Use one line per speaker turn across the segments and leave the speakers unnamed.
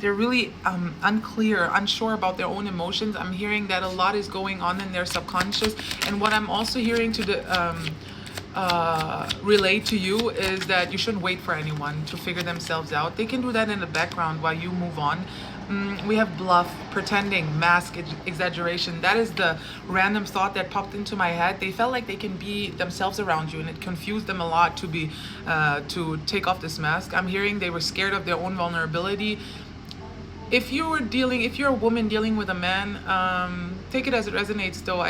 they're really unclear, unsure about their own emotions. I'm hearing that a lot is going on in their subconscious. And what I'm also hearing to the relate to you is that you shouldn't wait for anyone to figure themselves out. They can do that in the background while you move on. We have bluff, pretending, mask, exaggeration. That is the random thought that popped into my head. They felt like they can be themselves around you, and it confused them a lot to take off this mask. I'm hearing they were scared of their own vulnerability. If you're a woman dealing with a man, take it as it resonates. Though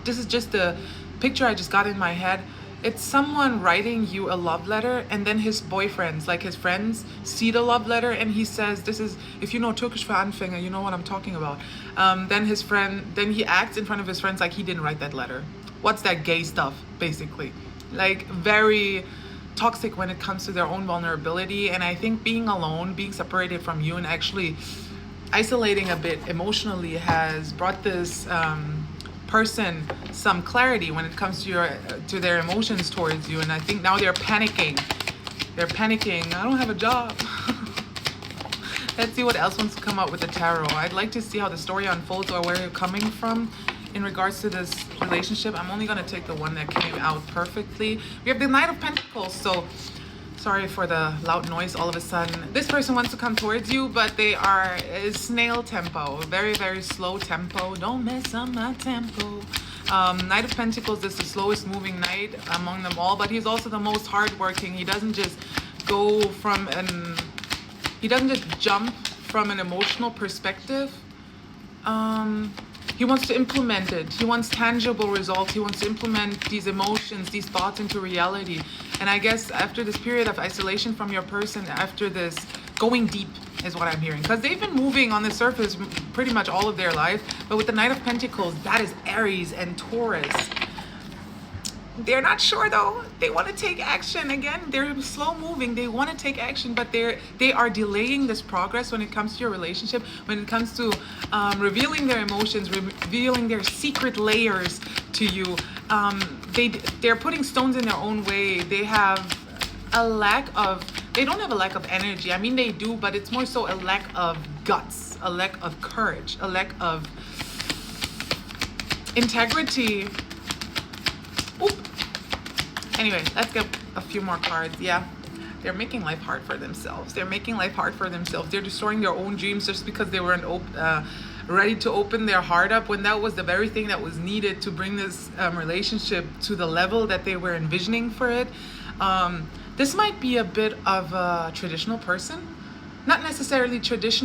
this is just the picture I just got in my head. It's someone writing you a love letter, and then his boyfriends, like his friends, see the love letter, and he says, "This is, if you know Turkish für Anfänger, you know what I'm talking about." Then he acts in front of his friends like he didn't write that letter. What's that gay stuff, basically? Like, very toxic when it comes to their own vulnerability. And I think being alone, being separated from you, and actually isolating a bit emotionally has brought this person some clarity when it comes to their emotions towards you. And I think now they're panicking. I don't have a job. Let's see what else wants to come up with the tarot. I'd like to see how the story unfolds, or where you're coming from in regards to this relationship. I'm only going to take the one that came out perfectly. We have the Knight of Pentacles. So sorry for the loud noise all of a sudden. This person wants to come towards you, but they are snail tempo, very, very slow tempo. Don't mess up my tempo. Knight of Pentacles is the slowest moving knight among them all, but he's also the most hardworking. He doesn't just jump from an emotional perspective. He wants to implement it. He wants tangible results. He wants to implement these emotions, these thoughts into reality. And I guess after this period of isolation from your person, after this going deep is what I'm hearing. Because they've been moving on the surface pretty much all of their life. But with the Knight of Pentacles, that is Aries and Taurus. They're not sure though. They want to take action. Again, they're slow moving. They want to take action, but they are delaying this progress when it comes to your relationship, when it comes to revealing their emotions, revealing their secret layers to you. They're putting stones in their own way. They don't have a lack of energy. I mean, they do, but it's more so a lack of guts, a lack of courage, a lack of integrity. Oop. Anyway, let's get a few more cards. Yeah, they're making life hard for themselves. They're destroying their own dreams just because they weren't ready to open their heart up, when that was the very thing that was needed to bring this relationship to the level that they were envisioning for it. This might be a bit of a traditional person. Not necessarily traditional.